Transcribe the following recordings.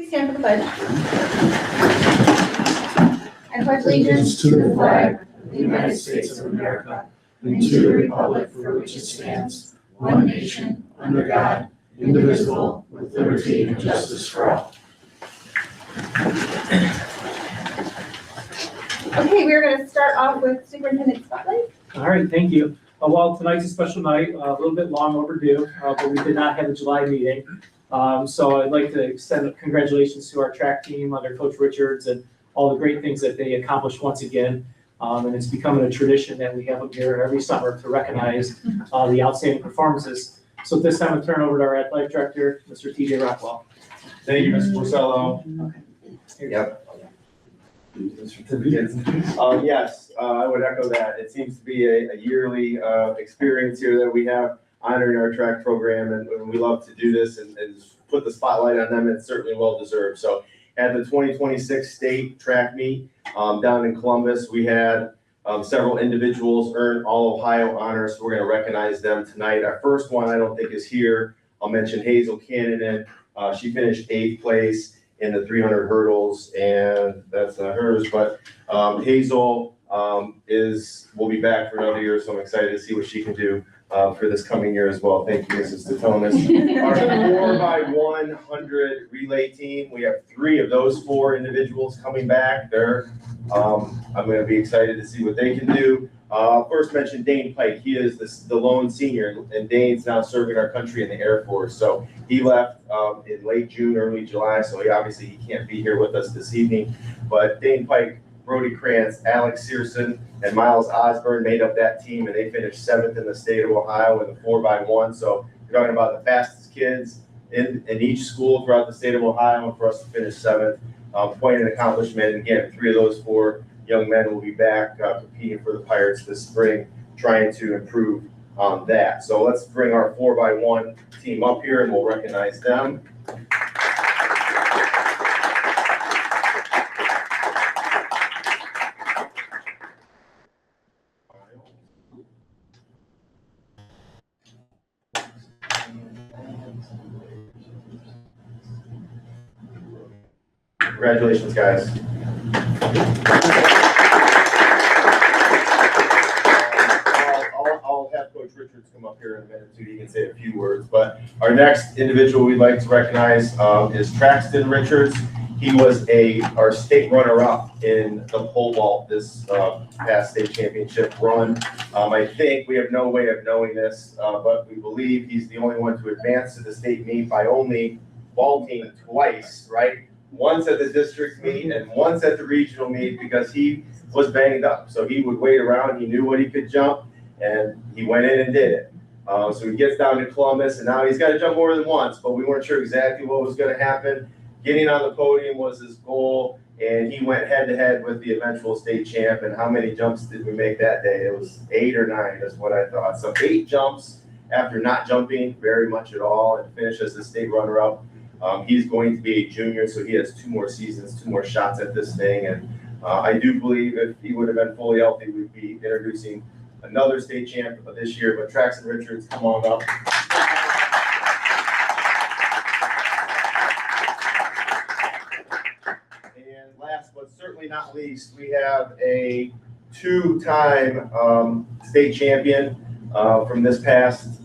please stand for the pledge? I pledge allegiance to the flag of the United States of America and to the republic for which it stands, one nation, under God, indivisible, with liberty and justice for all. Okay, we're going to start off with Superintendent Spotlight. All right, thank you. Well, tonight's a special night, a little bit long overdue, but we did not have a July meeting. So I'd like to extend congratulations to our track team under Coach Richards and all the great things that they accomplished once again. And it's becoming a tradition that we have them here every summer to recognize the outstanding performances. So at this time, I'll turn over to our athletic director, Mr. TJ Rockwell. Thank you, Mr. Porcello. Okay. Yep. Yes, I would echo that. It seems to be a yearly experience here that we have honoring our track program, and we love to do this and put the spotlight on them. It's certainly well deserved. So at the 2026 state track meet down in Columbus, we had several individuals earn All Ohio honors. So we're going to recognize them tonight. Our first one I don't think is here. I'll mention Hazel Cannon. She finished 8th place in the 300 hurdles, and that's not hers, but Hazel will be back for another year, so I'm excited to see what she can do for this coming year as well. Thank you, Mrs. Tatonis. Our 4x100 relay team, we have 3 of those 4 individuals coming back. I'm going to be excited to see what they can do. First mention Dane Pike. He is the lone senior, and Dane's now serving our country in the Air Force. So he left in late June, early July, so he can't be here with us this evening. But Dane Pike, Brody Krantz, Alex Searson, and Miles Osborne made up that team, and they finished 7th in the state of Ohio in the 4x1. So you're talking about the fastest kids in each school throughout the state of Ohio, and for us to finish 7th, quite an accomplishment. Again, 3 of those 4 young men will be back competing for the Pirates this spring, trying to improve on that. So let's bring our 4x1 team up here and we'll recognize them. Congratulations, guys. I'll have Coach Richards come up here in a minute too. He can say a few words. But our next individual we'd like to recognize is Traxton Richards. He was our state runner-up in the pole vault this past state championship run. I think we have no way of knowing this, but we believe he's the only one to advance to the state meet by only vaulting twice, right? Once at the district meet and once at the regional meet because he was banged up. So he would wait around. He knew what he could jump, and he went in and did it. So he gets down to Columbus, and now he's got to jump more than once, but we weren't sure exactly what was going to happen. Getting on the podium was his goal, and he went head-to-head with the eventual state champ. And how many jumps did we make that day? It was 8 or 9 is what I thought. So 8 jumps after not jumping very much at all and finish as the state runner-up. He's going to be a junior, so he has 2 more seasons, 2 more shots at this thing. And I do believe if he would have been fully healthy, we'd be introducing another state champ this year. But Traxton Richards, come on up. And last but certainly not least, we have a 2-time state champion from this past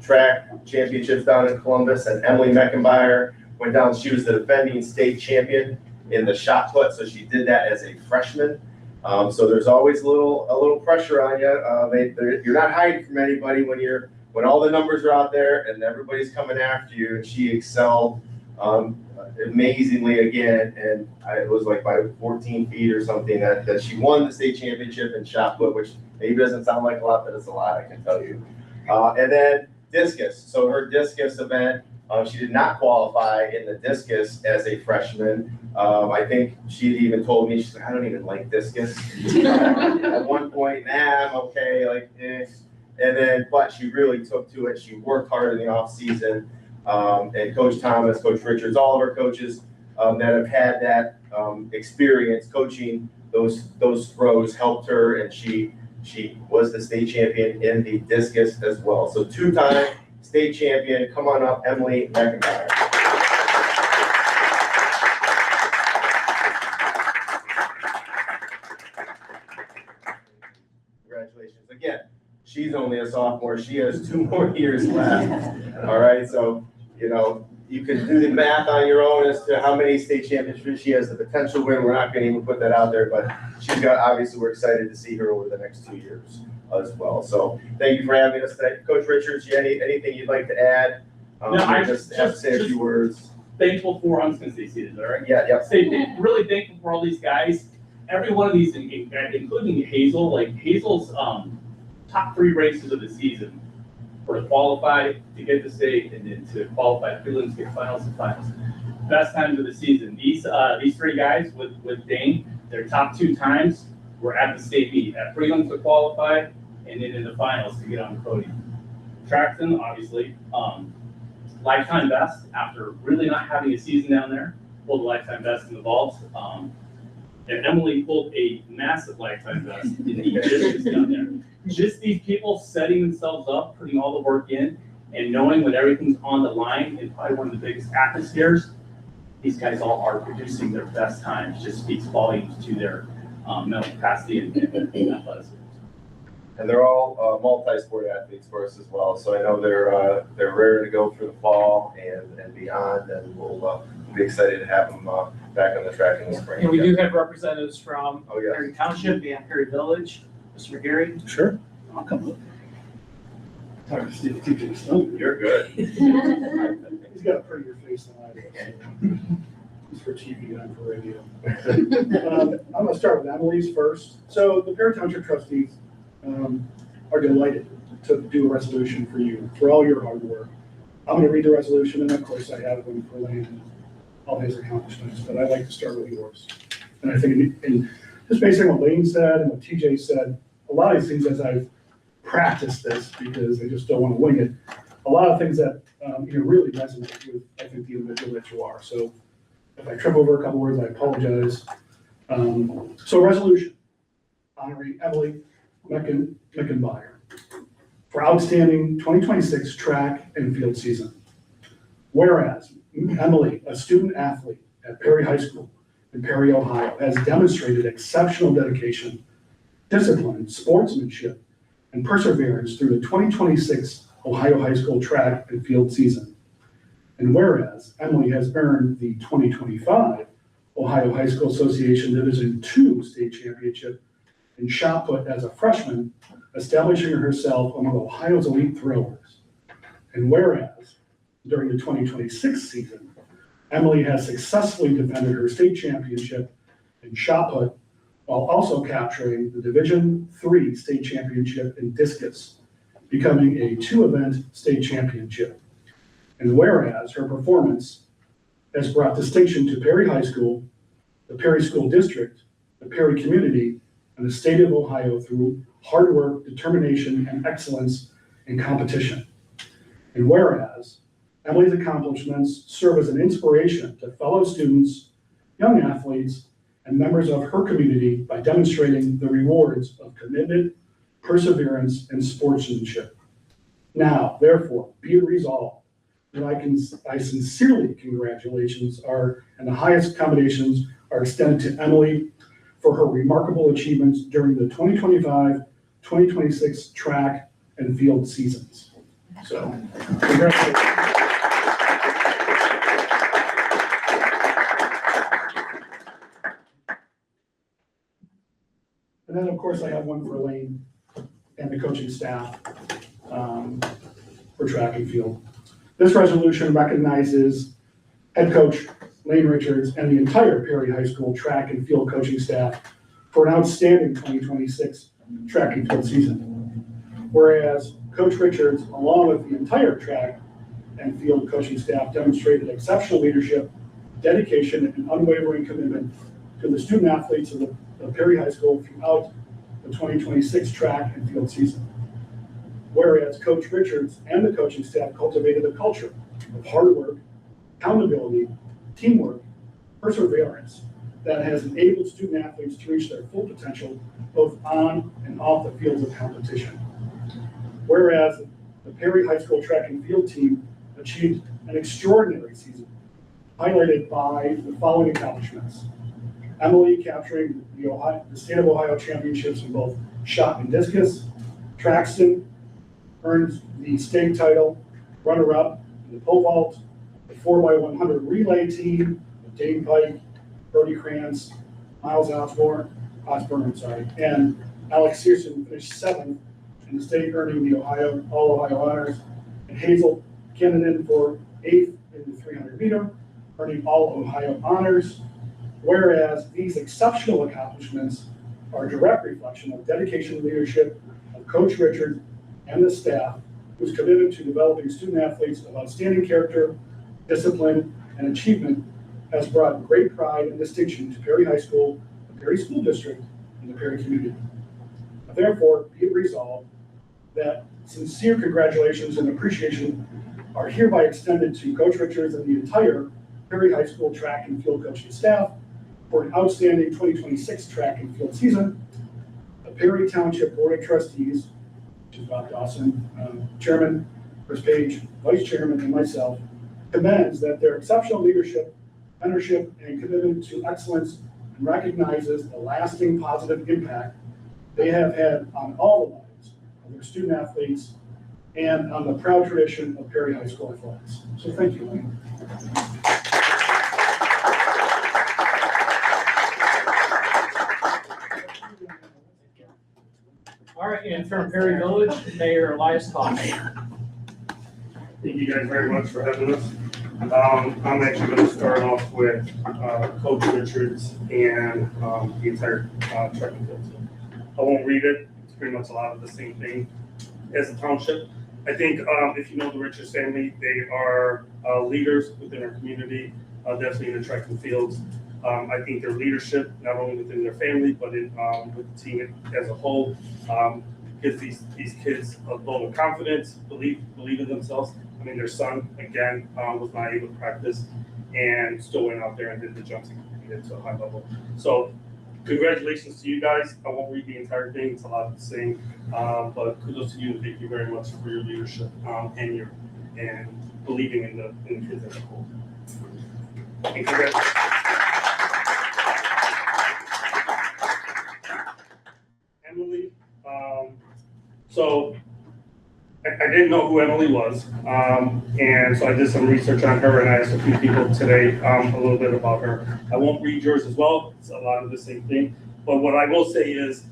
track championships down in Columbus, and Emily Meckenbauer went down. She was the defending state champion in the shot put, so she did that as a freshman. So there's always a little pressure on you. You're not hiding from anybody when all the numbers are out there and everybody's coming after you. And she excelled amazingly again, and it was like by 14 feet or something that she won the state championship in shot put, which maybe doesn't sound like a lot, but it's a lot, I can tell you. And then discus. So her discus event, she did not qualify in the discus as a freshman. I think she even told me, she's like, I don't even like discus. At one point, I'm okay, but she really took to it. She worked hard in the off season. And Coach Thomas, Coach Richards, all of our coaches that have had that experience coaching those throws helped her, and she was the state champion in the discus as well. So 2-time state champion. Come on up, Emily Meckenbauer. a sophomore. She has 2 more years left. All right, so, you know, you can do the math on your own as to how many state championships she has the potential to win. We're not gonna even put that out there, but obviously, we're excited to see her over the next 2 years as well. So thank you for having us today. Coach Richards, anything you'd like to add? No, I just have to say a few words. Thankful for, I'm just gonna say season, all right? Yeah, Really thankful for all these guys. Every one of these, including Hazel, like Hazel's top 3 races of the season were to qualify, to get to state, and then to qualify prelims, get finals and finals. Best times of the season. These 3 guys with Dane, their top 2 times were at the state meet, at prelims to qualify, and then in the finals to get on the podium. Traxton, obviously, lifetime best after really not having a season down there, pulled the lifetime best in the vault. And Emily pulled a massive lifetime best in the distance down there. Just these people setting themselves up, putting all the work in, and knowing when everything's on the line in probably one of the biggest atmospheres, these guys all are producing their best times. Just speaks volumes to their mental capacity and athleticism. And they're all multi-sport athletes for us as well. So I know they're ready to go through the fall and beyond, and we'll be excited to have them back on the track in the spring. And we do have representatives from Oh, yeah. Perry Township and Perry Village. Mr. McGarry? Sure. I'll come up. Talk to Steve, teaching his son. You're good. He's got a prettier face than I do. He's for TV, I'm for radio. I'm gonna start with Emily's first. So the Perry Township trustees are delighted to do a resolution for you, for all your hard work. I'm gonna read the resolution, and of course I have one for Lane and all his accomplishments, but I'd like to start with yours. And I think, and just based on what Lane said and what TJ said, a lot of these things, as I've practiced this, because I just don't want to wing it, a lot of things that really resonate with, I think, the individual that you are. So if I trip over a couple words, I apologize. So resolution, honoring Emily Mickenbauer for outstanding 2026 track and field season. Whereas Emily, a student athlete at Perry High School in Perry, Ohio, has demonstrated exceptional dedication, discipline, sportsmanship, and perseverance through the 2026 Ohio High School track and field season. And whereas Emily has earned the 2025 Ohio High School Association Division II state championship in shot put as a freshman, establishing herself among Ohio's elite throwers. And whereas during the 2026 season, Emily has successfully defended her state championship in shot put while also capturing the Division III state championship in discus, becoming a 2-event state championship. And whereas her performance has brought distinction to Perry High School, the Perry School District, the Perry community, and the state of Ohio through hard work, determination, and excellence in competition. And whereas Emily's accomplishments serve as an inspiration to fellow students, young athletes, and members of her community by demonstrating the rewards of commitment, perseverance, and sportsmanship. Now, therefore, be it resolved that I sincerely congratulations and the highest commendations are extended to Emily for her remarkable achievements during the 2025-2026 track and field seasons. So, congratulations. And then, of course, I have one for Lane and the coaching staff for track and field. This resolution recognizes head coach Lane Richards and the entire Perry High School track and field coaching staff for an outstanding 2026 track and field season. Whereas Coach Richards, along with the entire track and field coaching staff, demonstrated exceptional leadership, dedication, and unwavering commitment to the student athletes of Perry High School throughout the 2026 track and field season. Whereas Coach Richards and the coaching staff cultivated a culture of hard work, accountability, teamwork, perseverance that has enabled student athletes to reach their full potential both on and off the fields of competition. Whereas the Perry High School track and field team achieved an extraordinary season, highlighted by the following accomplishments. Emily capturing the State of Ohio championships in both shot and discus, Traxton earned the state title, runner-up in the pole vault, the 4x100 relay team with Dane Pike, Brody Krantz, Miles Osborne, and Alex Searson finished 7th in the state, earning the All-Ohio Honors, and Hazel Kennedy for 8th in the 300 meter, earning All-Ohio Honors. Whereas these exceptional accomplishments are a direct reflection of dedication and leadership of Coach Richard and the staff, whose commitment to developing student athletes of outstanding character, discipline, and achievement has brought great pride and distinction to Perry High School, the Perry School District, and the Perry community. Therefore, be it resolved that sincere congratulations and appreciation are hereby extended to Coach Richards and the entire Perry High School track and field coaching staff for an outstanding 2026 track and field season. The Perry Township Board of Trustees, which is Bob Dawson, Chairman, Chris Page, Vice Chairman, and myself, commends that their exceptional leadership, mentorship, and commitment to excellence and recognizes the lasting positive impact they have had on all the lives of their student athletes and on the proud tradition of Perry High School athletics. So thank you, Wayne. All right, and from Perry Village, Mayor Elias Koch. Thank you guys very much for having us. I'm actually going to start off with Coach Richards and the entire track and field team. I won't read it. It's pretty much a lot of the same thing as the township. I think if you know the Richards family, they are leaders within our community, definitely in the track and fields. I think their leadership, not only within their family, but with the team as a whole, gives these kids a load of confidence, believe in themselves. I mean, their son, again, was not able to practice and still went out there and did the jumps and competed to a high level. So congratulations to you guys. I won't read the entire thing. It's a lot of the same. But kudos to you and thank you very much for your leadership and believing in the kids as a whole. And congratulations. Emily, so I didn't know who Emily was, and so I did some research on her and I asked a few people today a little bit about her. I won't read yours as well, it's a lot of the same thing, but what I will say is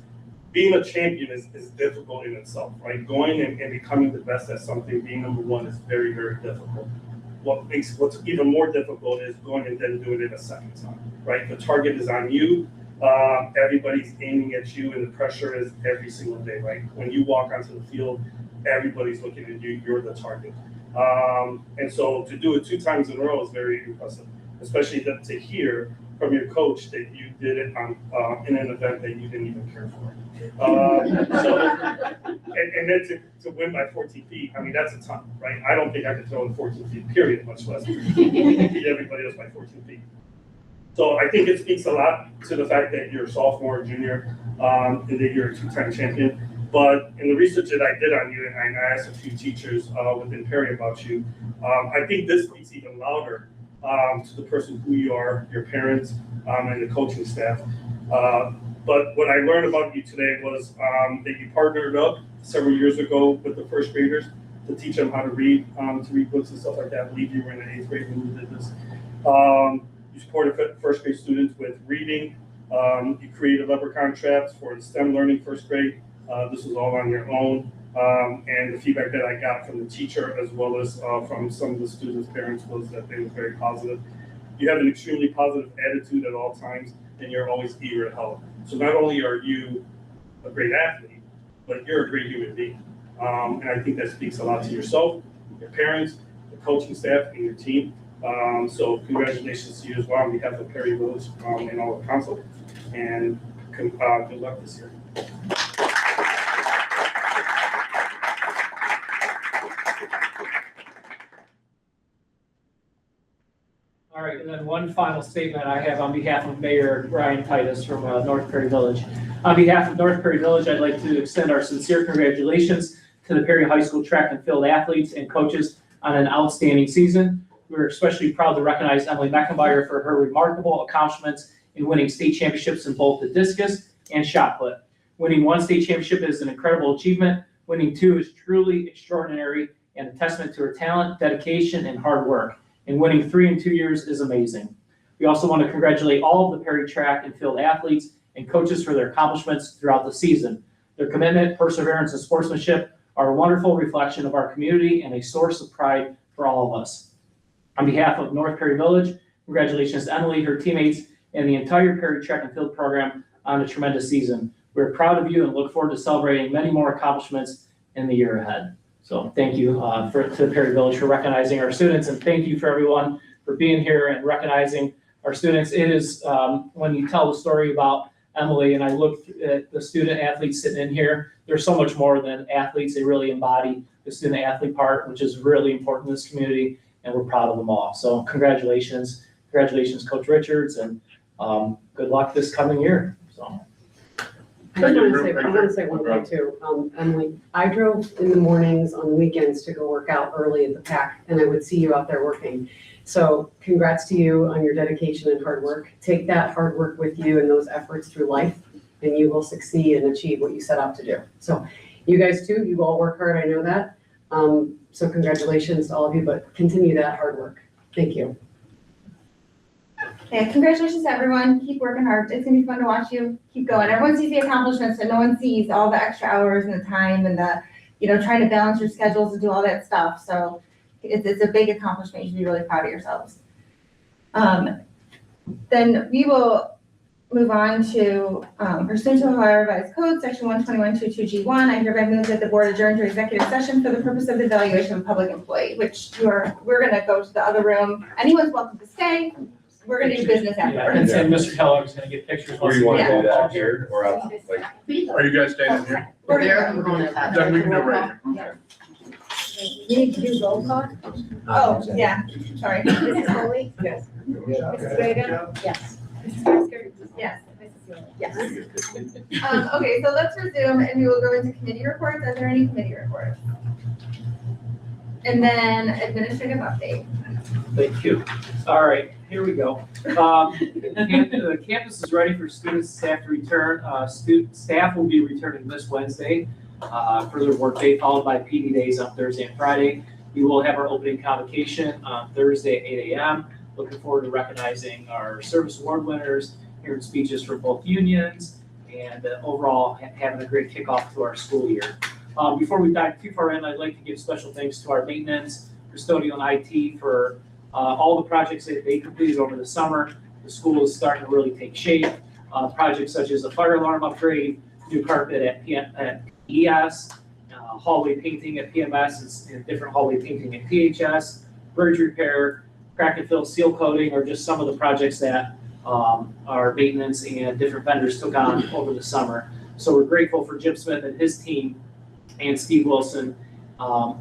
being a champion is difficult in itself, right? Going and becoming the best at something, being number one is very, very difficult. What's even more difficult is going and then doing it a second time, right? The target is on you. Everybody's aiming at you and the pressure is every single day, right? When you walk onto the field, everybody's looking at you, you're the target. And so to do it 2 times in a row is very impressive, especially to hear from your coach that you did it in an event that you didn't even care for. And then to win by 14 feet, I mean, that's a ton, right? I don't think I could throw in 14 feet, period, much less beat everybody else by 14 feet. So I think it speaks a lot to the fact that you're a sophomore or junior, and that you're a 2-time champion. But in the research that I did on you, and I asked a few teachers within Perry about you, I think this speaks even louder to the person who you are, your parents, and the coaching staff. But what I learned about you today was that you partnered up several years ago with the first graders to teach them how to read books and stuff like that. I believe you were in the 8th grade when you did this. You supported first grade students with reading. You created leprechaun traps for the STEM learning first grade. This was all on your own. And the feedback that I got from the teacher as well as from some of the students' parents was that they were very positive. You have an extremely positive attitude at all times, and you're always eager to help. So not only are you a great athlete, but you're a great human being. And I think that speaks a lot to yourself, your parents, the coaching staff, and your team. So congratulations to you as well on behalf of Perry Village and all the council. And good luck this year. All right, and then one final statement I have on behalf of Mayor Ryan Titus from North Perry Village. On behalf of North Perry Village, I'd like to extend our sincere congratulations to the Perry High School track and field athletes and coaches on an outstanding season. We're especially proud to recognize Emily Meckenbauer for her remarkable accomplishments in winning state championships in both the discus and shot put. Winning one state championship is an incredible achievement, Winning 2 is truly extraordinary and a testament to her talent, dedication, and hard work. And winning 3 in 2 years is amazing. We also want to congratulate all of the Perry track and field athletes and coaches for their accomplishments throughout the season. Their commitment, perseverance, and sportsmanship are a wonderful reflection of our community and a source of pride for all of us. On behalf of North Perry Village, congratulations to Emily, her teammates, and the entire Perry track and field program on a tremendous season. We're proud of you and look forward to celebrating many more accomplishments in the year ahead. So thank you to the Perry Village for recognizing our students, and thank you for everyone for being here and recognizing our students. It is, when you tell the story about Emily, and I look at the student athletes sitting in here, they're so much more than athletes. They really embody the student athlete part, which is really important in this community, and we're proud of them all. So congratulations, Coach Richards, and good luck this coming year. So. I want to say one thing too. Emily, I drove in the mornings on weekends to go work out early at the PAC, and I would see you out there working. So congrats to you on your dedication and hard work. Take that hard work with you and those efforts through life, and you will succeed and achieve what you set out to do. So you guys too, you all work hard, I know that. So congratulations to all of you, but continue that hard work. Thank you. Yeah, congratulations to everyone. Keep working hard. It's gonna be fun to watch you keep going. Everyone sees the accomplishments, and no one sees all the extra hours and the time and the, trying to balance your schedules and do all that stuff. So it's a big accomplishment. You should be really proud of yourselves. Then we will move on to pursuant to Ohio Revised Code, Section 121.22G1. I hereby move that the board adjourn to executive session for the purpose of the evaluation of a public employee, which we're gonna go to the other room. Anyone's welcome to stay. We're gonna do business Yeah, afterwards. and Mr. Keller is gonna get pictures. Where you want to Yeah. do that, here or out? Like, Are you guys staying in here? We're There, we're gonna- going to have. Then we can do it right here. You need to do roll call. Oh, yeah, sorry. Mrs. Foley? Yes. Mrs. Vega? Yes. Mrs. Metzger? Yes. Mrs. Sealy? Yes. Okay, so let's resume and we will go into committee reports. Are there any committee reports? And then administrative update. Thank you. All right, here we go. The campus is ready for students and staff to return. Staff will be returning this Wednesday for their workday, followed by PD days on Thursday and Friday. We will have our opening convocation on Thursday at 8 a.m. Looking forward to recognizing our service award winners, hearing speeches from both unions, and overall having a great kickoff to our school year. Before we dive too far in, I'd like to give special thanks to our maintenance, custodial, and IT for all the projects that they completed over the summer. The school is starting to really take shape. Projects such as a fire alarm upgrade, new carpet at ES, hallway painting at PMS, and different hallway painting at PHS, bridge repair, crack and fill seal coating, or just some of the projects that our maintenance and different vendors took on over the summer. So we're grateful for Jim Smith and his team and Steve Wilson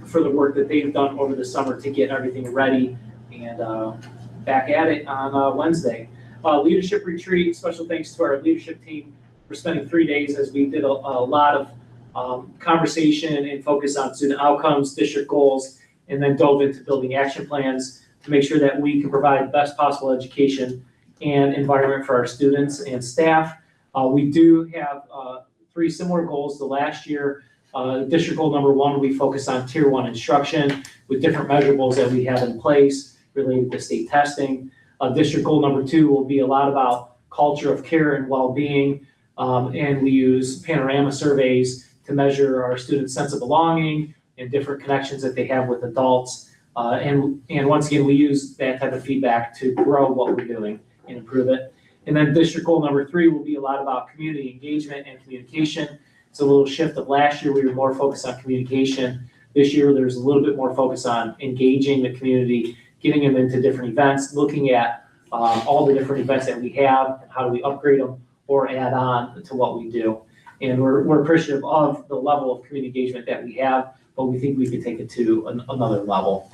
for the work that they've done over the summer to get everything ready and back at it on Wednesday. Leadership retreat, special thanks to our leadership team for spending 3 days as we did a lot of conversation and focus on student outcomes, district goals, and then dove into building action plans to make sure that we can provide the best possible education and environment for our students and staff. We do have 3 similar goals to last year. District goal number 1, we focus on tier 1 instruction with different measurables that we have in place related to state testing. District goal number 2 will be a lot about culture of care and well-being. And we use panorama surveys to measure our students' sense of belonging and different connections that they have with adults. And once again, we use that type of feedback to grow what we're doing and improve it. And then district goal number 3 will be a lot about community engagement and communication. It's a little shift of last year. We were more focused on communication. This year, there's a little bit more focus on engaging the community, getting them into different events, looking at all the different events that we have, how do we upgrade them or add on to what we do. And we're appreciative of the level of community engagement that we have, but we think we could take it to another level.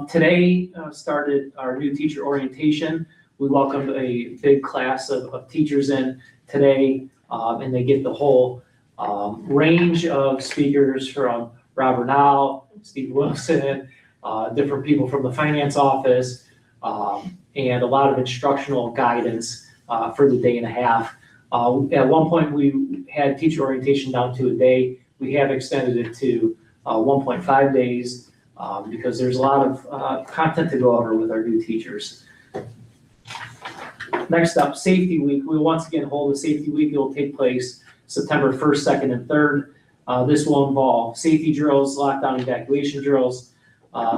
Today started our new teacher orientation. We welcomed a big class of teachers in today, and they get the whole range of speakers from Robert Now, Steve Wilson, different people from the finance office, and a lot of instructional guidance for the day and a half. At one point, we had teacher orientation down to a day. we have extended it to 1.5 days because there's a lot of content to go over with our new teachers. Next up, Safety Week. We will once again hold a Safety Week. It will take place September 1st, 2nd, and 3rd. This will involve safety drills, lockdown evacuation drills,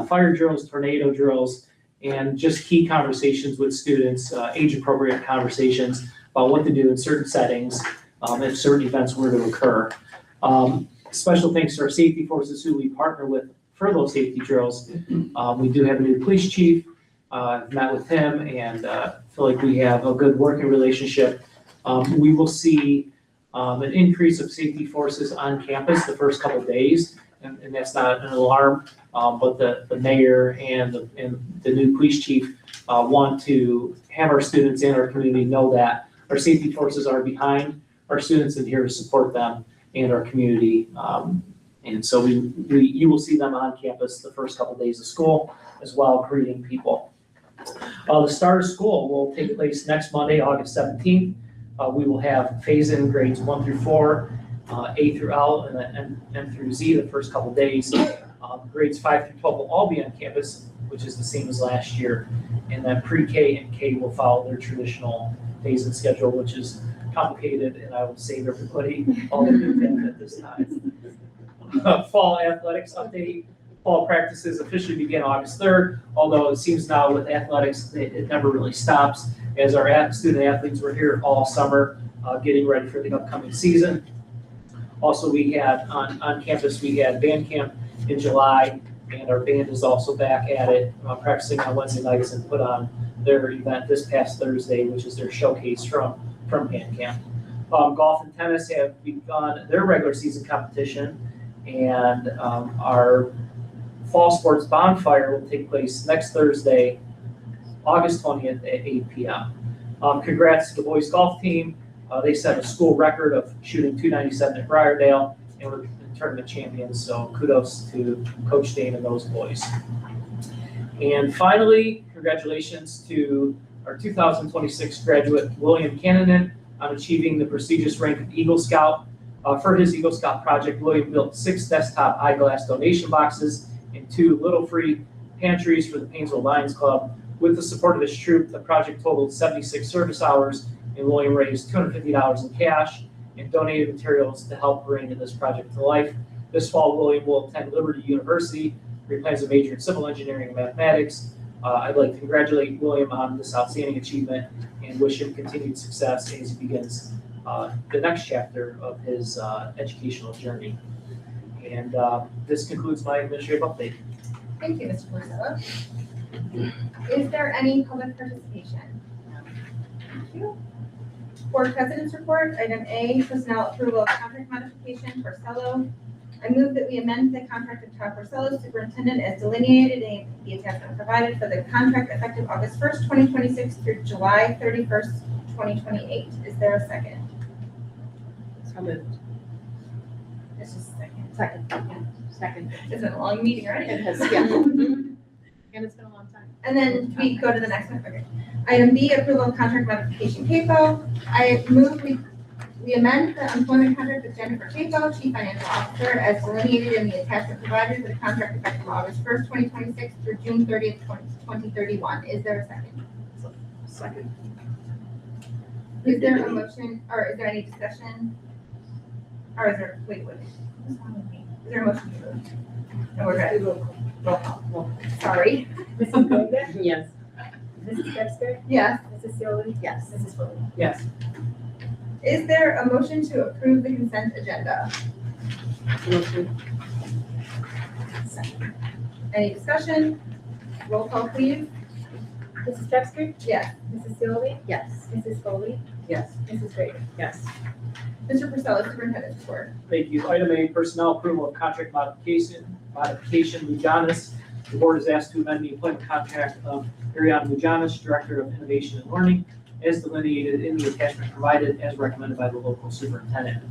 fire drills, tornado drills, and just key conversations with students, age-appropriate conversations about what to do in certain settings if certain events were to occur. Special thanks to our safety forces who we partner with for those safety drills. We do have a new police chief. I've met with him and feel like we have a good working relationship. We will see an increase of safety forces on campus the first couple of days, and that's not an alarm, but the mayor and the new police chief want to have our students and our community know that our safety forces are behind our students and here to support them and our community. And so you will see them on campus the first couple of days of school as well, greeting people. The start of school will take place next Monday, August 17th. We will have phase-in grades 1 through 4, A through L, and then M through Z the first couple of days. Grades 5 through 12 will all be on campus, which is the same as last year. And then pre-K and K will follow their traditional phase-in schedule, which is complicated, and I will save everybody all the details at this time. Fall athletics update. Fall practices officially begin August 3rd, although it seems now with athletics, it never really stops, as our student athletes were here all summer getting ready for the upcoming season. Also, we had on campus, we had band camp in July, and our band is also back at it, practicing on Wednesday nights and put on their event this past Thursday, which is their showcase from band camp. Golf and tennis have begun their regular season competition, and our fall sports bonfire will take place next Thursday, August 20th at 8 p.m. Congrats to the boys golf team. They set a school record of shooting .297 at Briardale and were tournament champions, so kudos to Coach Dane and those boys. And finally, congratulations to our 2026 graduate, William Cannonen, on achieving the prestigious rank of Eagle Scout. For his Eagle Scout project, William built 6 desktop eyeglass donation boxes and 2 little free pantries for the Painesville Lions Club. With the support of his troop, the project totaled 76 service hours, and William raised $250 in cash and donated materials to help bring this project to life. This fall, William will attend Liberty University, where he plans to major in civil engineering and mathematics. I'd like to congratulate William on this outstanding achievement and wish him continued success as he begins the next chapter of his educational journey. And this concludes my administrative update. Thank you, Mr. Porcello. Is there any public participation? Thank you. Board President's Report, item A, personnel approval of contract modification for Porcello. I move that we amend the contract of Todd Porcello, superintendent, as delineated in the attachment provided for the contract effective August 1st, 2026 through July 31st, 2028. Is there a second? So moved. It's just a second. Second. It's been a long meeting already. It has, yeah. And it's been a long time. And then we go to the next one. Okay. Item B, approval of contract modification CAPO. I move we amend the employment contract with Jennifer CAPO, Chief Financial Officer, as delineated in the attachment provided for the contract effective August 1st, 2026 through June 30th, 2031. Is there a second? Second. Is there a motion, or is there any discussion? Or is there, wait. What's wrong with me? Is there a motion to move? No, we're good. Roll call. Sorry. Mrs. Golden? Yes. Mrs. Dexter? Yes. Mrs. Sealy? Yes. Mrs. Foley? Yes. Is there a motion to approve the consent agenda? Motion. Any discussion? Roll call, please. Mrs. Dexter? Yes. Mrs. Sealy? Yes. Mrs. Foley? Yes. Mrs. Grader? Yes. Mr. Porcello, superintendent's report. Thank you. Item A, personnel approval of contract modification, Mujanis. The board is asked to amend the employment contract of Ariana Mujanis, Director of Innovation and Learning, as delineated in the attachment provided as recommended by the local superintendent.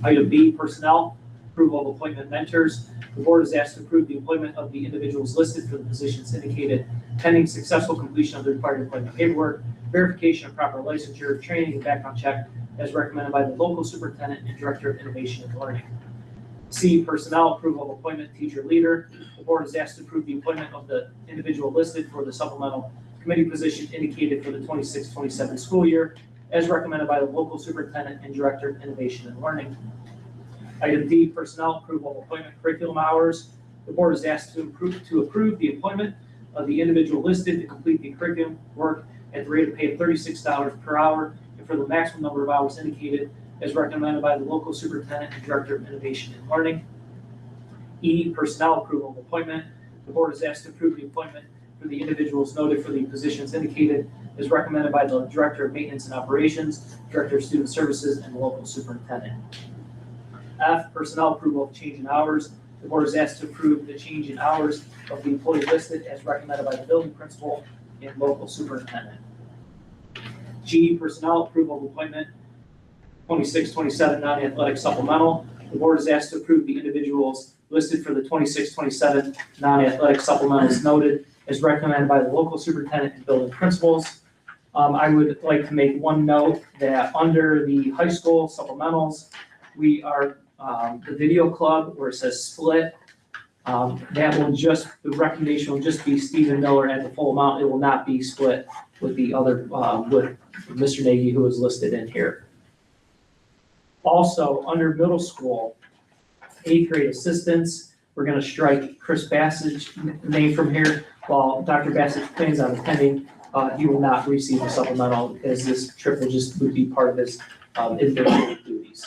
Item B, personnel, approval of appointment mentors. The board is asked to approve the employment of the individuals listed for the positions indicated pending successful completion of the required employment paperwork, verification of proper licensure, training, and background check as recommended by the local superintendent and Director of Innovation and Learning. C, personnel approval of appointment teacher leader. The board is asked to approve the appointment of the individual listed for the supplemental committee position indicated for the 26-27 school year, as recommended by the local superintendent and director of innovation and learning. Item D, personnel approval of appointment curriculum hours. The board is asked to approve the appointment of the individual listed to complete the curriculum work at the rate of pay of $36 per hour and for the maximum number of hours indicated as recommended by the local superintendent and director of innovation and learning. E, personnel approval of appointment. The board is asked to approve the appointment for the individuals noted for the positions indicated as recommended by the director of maintenance and operations, director of student services, and the local superintendent. F, personnel approval of change in hours. The board is asked to approve the change in hours of the employee listed as recommended by the building principal and local superintendent. G, personnel approval of appointment 26-27 non-athletic supplemental. The board is asked to approve the individuals listed for the 26-27 non-athletic supplementals noted as recommended by the local superintendent and building principals. I would like to make one note that under the high school supplementals, we are the video club where it says split. That will just, the recommendation will just be Stephen Miller at the full amount. It will not be split with the other, with Mr. Nagy, who is listed in here. Also, under middle school, 8th grade assistants, we're gonna strike Chris Bassage's name from here. While Dr. Bassage plans on attending, he will not receive a supplemental because this trip would be part of his individual duties.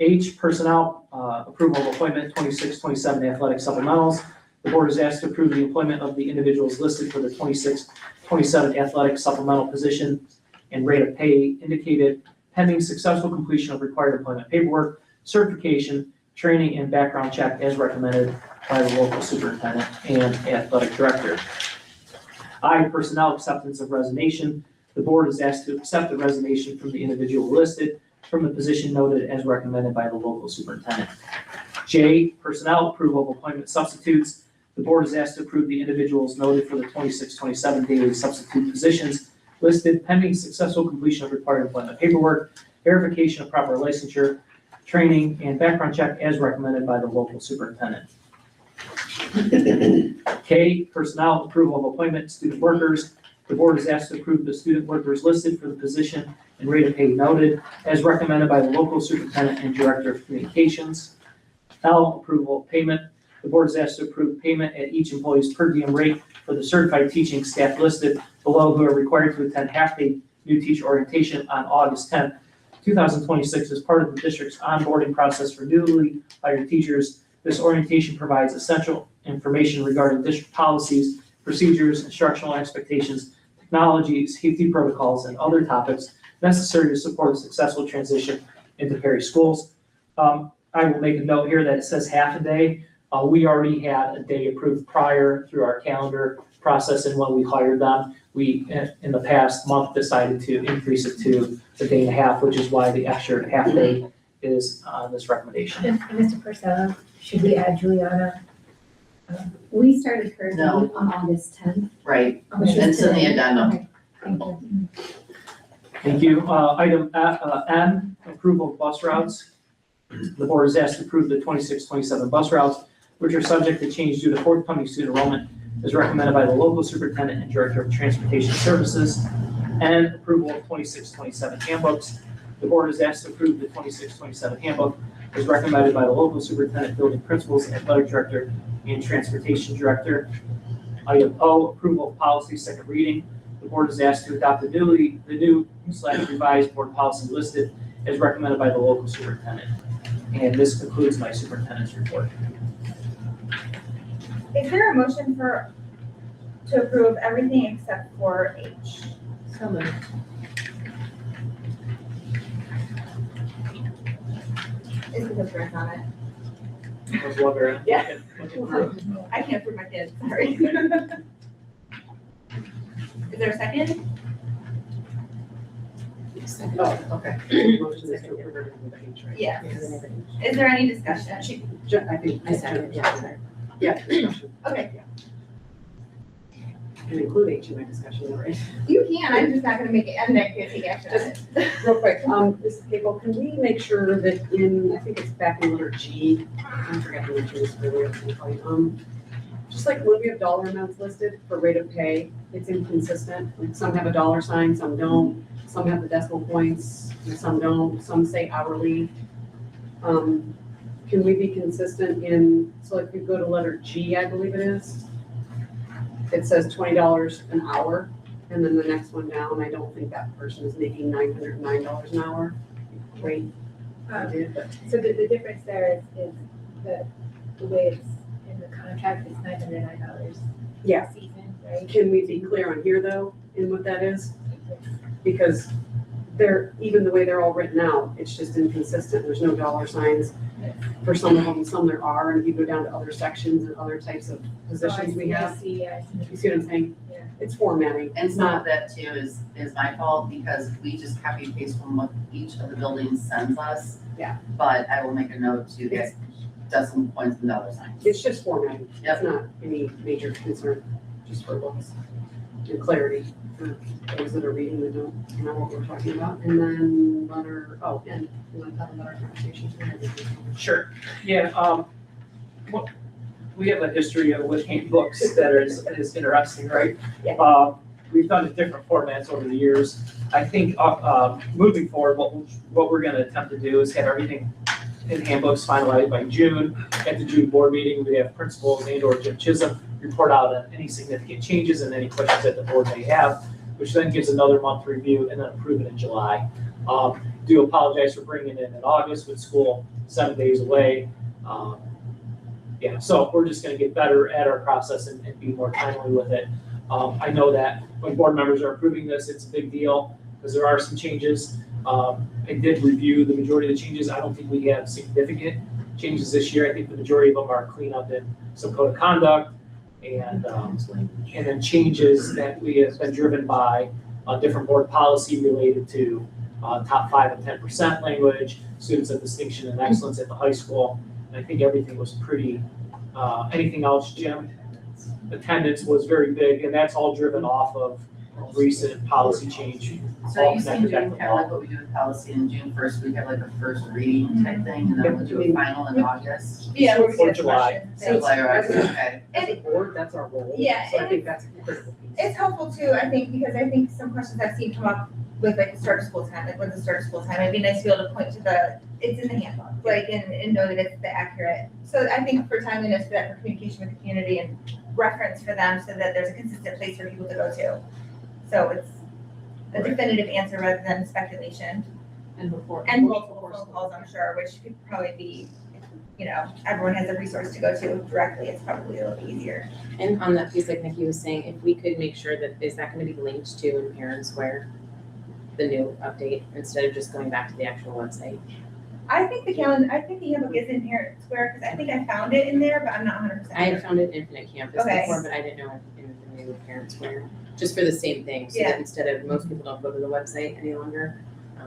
H, personnel approval of appointment 26-27 athletic supplementals. The board is asked to approve the employment of the individuals listed for the 26-27 athletic supplemental position and rate of pay indicated pending successful completion of required employment paperwork, certification, training, and background check as recommended by the local superintendent and athletic director. I, personnel acceptance of resignation. The board is asked to accept the resignation from the individual listed from the position noted as recommended by the local superintendent. J, personnel approval of appointment substitutes. The board is asked to approve the individuals noted for the 26-27 daily substitute positions listed pending successful completion of required employment paperwork, verification of proper licensure, training, and background check as recommended by the local superintendent. K, personnel approval of appointment student workers. The board is asked to approve the student workers listed for the position and rate of pay noted as recommended by the local superintendent and director of communications. L, approval of payment. The board is asked to approve payment at each employee's per diem rate for the certified teaching staff listed below who are required to attend half-day new teacher orientation on August 10th, 2026 as part of the district's onboarding process for newly hired teachers. This orientation provides essential information regarding district policies, procedures, instructional expectations, technology, safety protocols, and other topics necessary to support a successful transition into Perry schools. I will make a note here that it says half a day. We already had a day approved prior through our calendar process, and when we hired them, we, in the past month, decided to increase it to a day and a half, which is why the extra half day is on this recommendation. And Mr. Purcell, should we add Juliana? We started her No. on August 10th. Right, Oh, she's it's in the today. addendum. Okay, thank you. Thank you. Item M, approval of bus routes. The board is asked to approve the 26-27 bus routes, which are subject to change due to forthcoming student enrollment, as recommended by the local superintendent and director of transportation services. And approval of 26-27 handbooks. The board is asked to approve the 26-27 handbook, as recommended by the local superintendent, building principals, athletic director, and transportation director. Item O, approval of policy, second reading. The board is asked to adopt the new/revised board policy listed as recommended by the local superintendent. And this concludes my superintendent's report. Is there a motion to approve everything except for H? So moved. Is because Rick's on it. I was wondering. Yeah. Looking through. I can't approve my kids, sorry. Is there a second? Oh, okay. Motion is to approve everything with H, right? Yes. Because of everything. Is there any discussion? I think I said it, yeah. Yeah, discussion. Okay. can include HMA discussion, right? You can, I'm just not gonna make it, I'm not gonna take action on it. Real quick, Mrs. Capel, can we make sure that in, I think it's back in letter G, I forgot to mention this earlier, just like when we have dollar amounts listed for rate of pay, it's inconsistent. Like some have a dollar sign, some don't, some have the decimal points, and some don't, some say hourly. Can we be consistent in, so if you go to letter G, I believe it is, it says $20 an hour, and then the next one down, I don't think that person is making $909 an hour. Wait, I did, but So the difference there is the way it's in the contract is $909 yeah, a season, right? can we be clear on here though, in what that is? Because they're, even the way they're all written out, it's just inconsistent, there's no dollar signs for some of them, some there are, and if you go down to other sections and other types of positions we have, I see. you see what I'm saying? Yeah. It's formatting, And it's some not, of that too is my fault because we just copy and paste from what each of the buildings sends us. Yeah. But I will make a note to get decimal points and dollar signs. it's just formatting, it's Yep. not any major concern, just for looks and clarity. For those that are reading that don't know what we're talking about, and then letter, oh, and you want to talk about our conversations? Sure. Yeah, we have a history with handbooks that is interesting, right? Yeah. We've done it different formats over the years. I think, moving forward, what we're gonna attempt to do is have everything in handbooks finalized by June. At the June board meeting, we have principals and or Jim Chisholm report out on any significant changes and any questions that the board may have, which then gives another month to review and then approve it in July. Do apologize for bringing it in August with school 7 days away. Yeah, so we're just gonna get better at our process and be more timely with it. I know that when board members are approving this, it's a big deal because there are some changes. I did review the majority of the changes. I don't think we have significant changes this year. I think the majority of them are cleanup in some code of conduct and then changes that we have been driven by different board policy related to top 5 and 10% language, students of distinction and excellence at the high school. And I think everything was pretty, anything else, Jim? Attendance was very big, and that's all driven off of recent policy change. So all you seem connected to back do to kind of law. like what we do with policy in June 1st, we have like a first reading type thing, and then we'll do a final in August. Yeah, we're Or gonna July. questions. So like, okay. As a board, that's our role. Yeah, So I and think that's a critical piece. It's helpful too, I think, because I think some questions I've seen come up with like the start of school time, like when's the start of school time? It'd be nice to be able to point to it's in the handbook, like, and know that it's the accurate. So I think for timeliness, for that, for communication with the community and reference for them so that there's a consistent place for people to go to. So it's a definitive answer rather than speculation. And before. And multiple phone calls, I'm sure, which could probably be, everyone has a resource to go to directly, it's probably a little easier. And on that piece, like Nikki was saying, if we could make sure that, is that gonna be linked to in Parent Square? The new update, instead of just going back to the actual website? I think the handbook is in here, Square, because I think I found it in there, but I'm not 100% I sure. had found it in Infinite Campus Okay. before, but I didn't know if in the new Parent Square, just for the same thing, so Yeah. that instead of, most people don't go to the website any longer,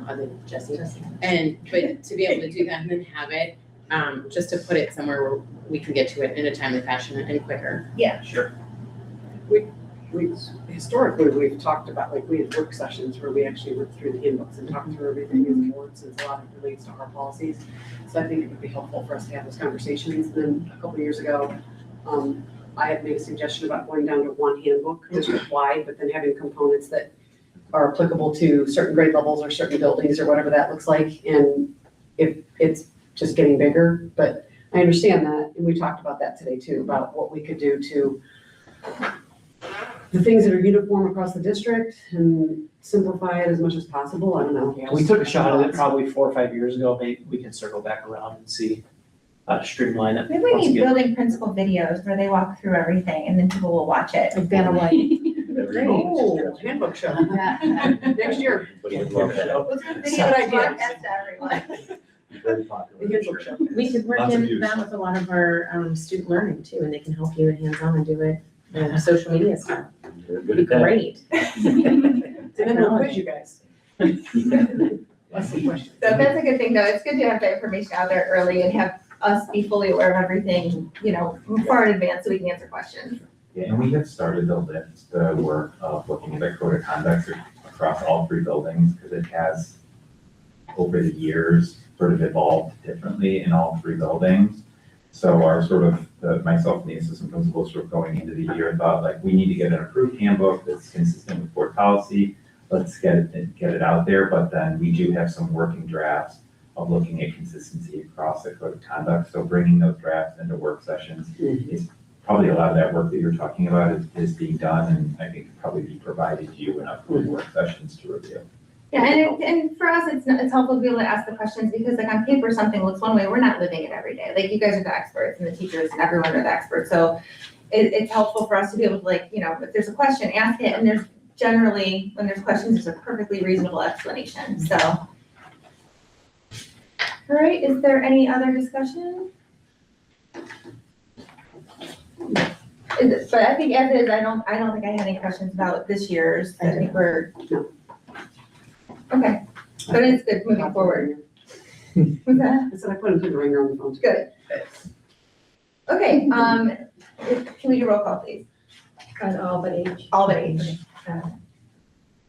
other than Jesse. And, but to be able to do that and then have it, just to put it somewhere where we can get to it in a timely fashion and quicker. Sure. Historically, we've talked about, like, we had work sessions where we actually went through the handbooks and talked through everything as a board, since a lot of it relates to our policies. So I think it would be helpful for us to have those conversations. And then a couple of years ago, I had made a suggestion about going down to one handbook, district-wide, but then having components that are applicable to certain grade levels or certain buildings or whatever that looks like. And if it's just getting bigger, but I understand that, and we talked about that today too, about what we could do to the things that are uniform across the district and simplify it as much as possible. I don't know. Yeah, we took a shot at it probably 4 or 5 years ago. Maybe we can circle back around and see how to streamline it. Maybe we once need again. building principal videos where they walk through everything and then people will watch it. Like Vanna White. Oh, handbook show. Next year. Let's put video Good idea. broadcast to everyone. Very The popular. handbook show. We could work Lots of in views. that with a lot of our student learning too, and they can help you hands-on and do it, social media stuff. It'd be great. And then we'll quiz you guys. That's the question. So that's a good thing though. It's good to have the information out there early and have us be fully aware of everything, far in advance so we can answer questions. Yeah, and we have started to lift the work of looking at the code of conduct across all 3 buildings, because it has, over the years, sort of evolved differently in all 3 buildings. So our myself and the assistant principals sort of going into the year thought, like, we need to get an approved handbook that's consistent with board policy. Let's get it out there, but then we do have some working drafts of looking at consistency across the code of conduct. So bringing those drafts into work sessions is probably a lot of that work that you're talking about is being done, and I think could probably be provided to you in upcoming work sessions to review. Yeah, and for us, it's helpful to be able to ask the questions because like on paper, something looks one way, we're not living it every day. Like you guys are the experts and the teachers and everyone are the experts. So it's helpful for us to be able to like, you know, if there's a question, ask it. And there's generally, when there's questions, there's a perfectly reasonable explanation, so. All right, is there any other discussion? But I think as is, I don't think I had any questions about this year's. I think we're. No. Okay, but it's good moving forward. What's that? I said I put him through the ringer on the phone. Good. Okay, can we do roll call, please? On all but H. All but H.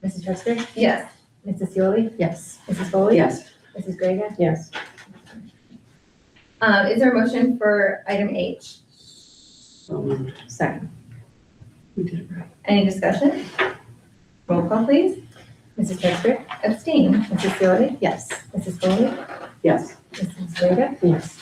Mrs. Truster? Yes. Mrs. Seoli? Yes. Mrs. Foley? Yes. Mrs. Grega? Yes. Is there a motion for item H? So moved. Second. We did it right. Any discussion? Roll call, please. Mrs. Truster? Abstain. Mrs. Seoli? Yes. Mrs. Foley? Yes. Mrs. Grega? Yes.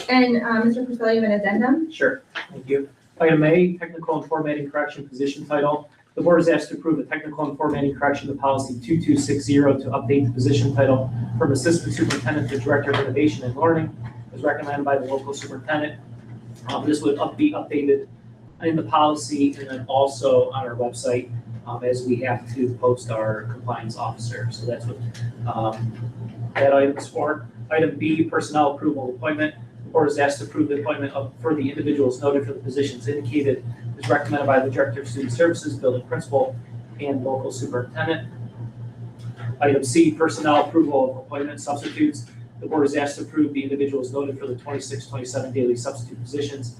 And, Mr. Priscilla, you have an addendum? Sure, thank you. Item A, technical and formatting correction position title. The board is asked to approve the technical and formatting correction to policy 2260 to update the position title from assistant superintendent to director of innovation and learning as recommended by the local superintendent. This would be updated in the policy and then also on our website as we have to post our compliance officer. So that's what that item is for. Item B, personnel approval appointment. The board is asked to approve the appointment for the individuals noted for the positions indicated as recommended by the Director of Student Services, building principal, and local superintendent. Item C, personnel approval of appointment substitutes. The board is asked to approve the individuals noted for the 26-27 daily substitute positions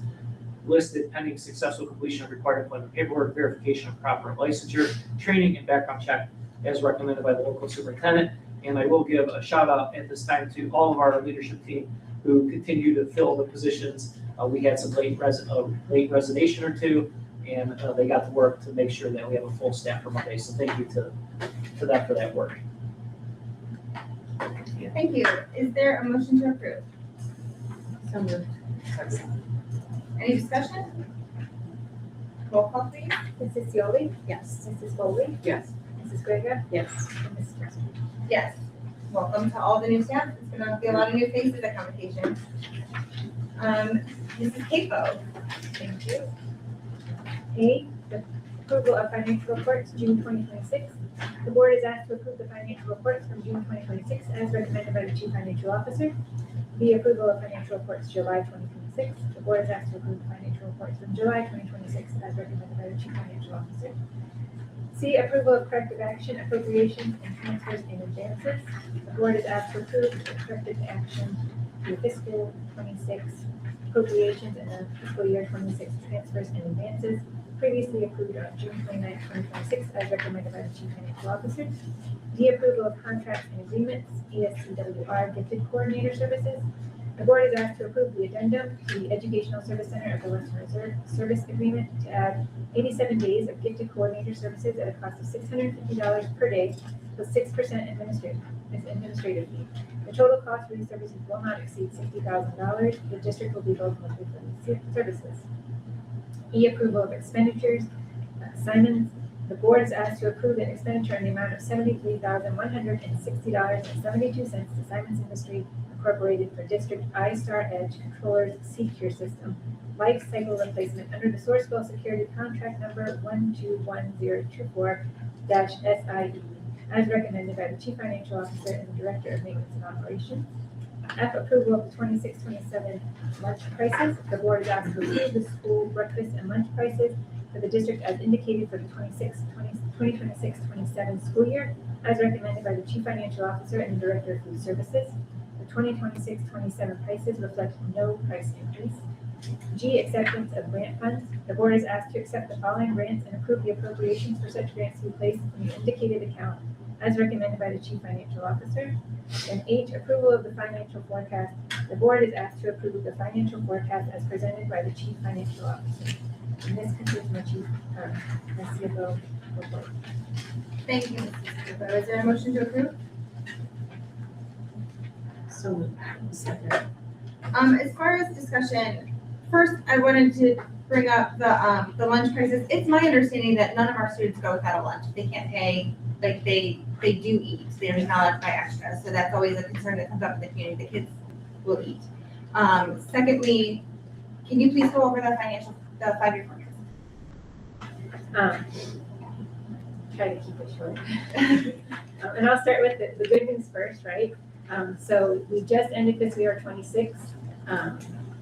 listed pending successful completion of required employment paperwork, verification of proper licensure, training, and background check as recommended by the local superintendent. And I will give a shout out at this time to all of our leadership team who continue to fill the positions. We had some late resignation or two, and they got to work to make sure that we have a full staff for Monday. So thank you to them for that work. Thank you. Is there a motion to approve? So moved. Any discussion? Roll call, please. Mrs. Seoli? Yes. Mrs. Foley? Yes. Mrs. Grega? Yes. And Mrs. Truster? Yes. Welcome to all the new staff. It's gonna be a lot of new faces at convocation. Mrs. Capo. Thank you. A, the approval of financial reports, June 2026. The board is asked to approve the financial reports from June 2026 as recommended by the chief financial officer. B, approval of financial reports, July 2026. The board is asked to approve the financial reports from July 2026 as recommended by the chief financial officer. C, approval of corrective action, appropriations, and transfers in advances. The board is asked to approve the corrective action for the fiscal 26 appropriations and the fiscal year 26 transfers and advances previously approved on June 29, 2026 as recommended by the chief financial officer. D, approval of contracts and agreements, ESCWR gifted coordinator services. The board is asked to approve the addendum to the Educational Service Center of the Western Reserve Service Agreement to add 87 days of gifted coordinator services at a cost of $650 per day with 6% administrative fee. The total cost for these services will not exceed $60,000. The district will be billed monthly for these services. E, approval of expenditures, assignments. The board is asked to approve an expenditure in the amount of $73,160.72 to Simons Industry Incorporated for District iStar Edge Controllers Secure System Life Cycle Replacement under the Sourcewell Security Contract Number 121024-SIE as recommended by the Chief Financial Officer and the Director of Maintenance and Operations. F, approval of the 26-27 lunch prices. The board is asked to approve the school breakfast and lunch prices for the district as indicated for the 2026-27 school year, as recommended by the Chief Financial Officer and the Director of Food Services. The 2026-27 prices reflect no price increase. G, acceptance of grant funds. The board is asked to accept the following grants and approve the appropriations for such grants to be placed in the indicated account as recommended by the chief financial officer. And H, approval of the financial forecast. The board is asked to approve the financial forecast as presented by the chief financial officer. And this concludes my CFO report. Thank you, Mrs. Lupo. Is there a motion to approve? So, second. As far as discussion, first, I wanted to bring up the lunch prices. It's my understanding that none of our students go without a lunch. They can't pay, like, they do eat. They're not allowed to buy extra. So that's always a concern that comes up in the community. The kids will eat. Secondly, can you please go over the 5-year forecast? Try to keep it short. And I'll start with the good news first, right? So we just ended fiscal year 26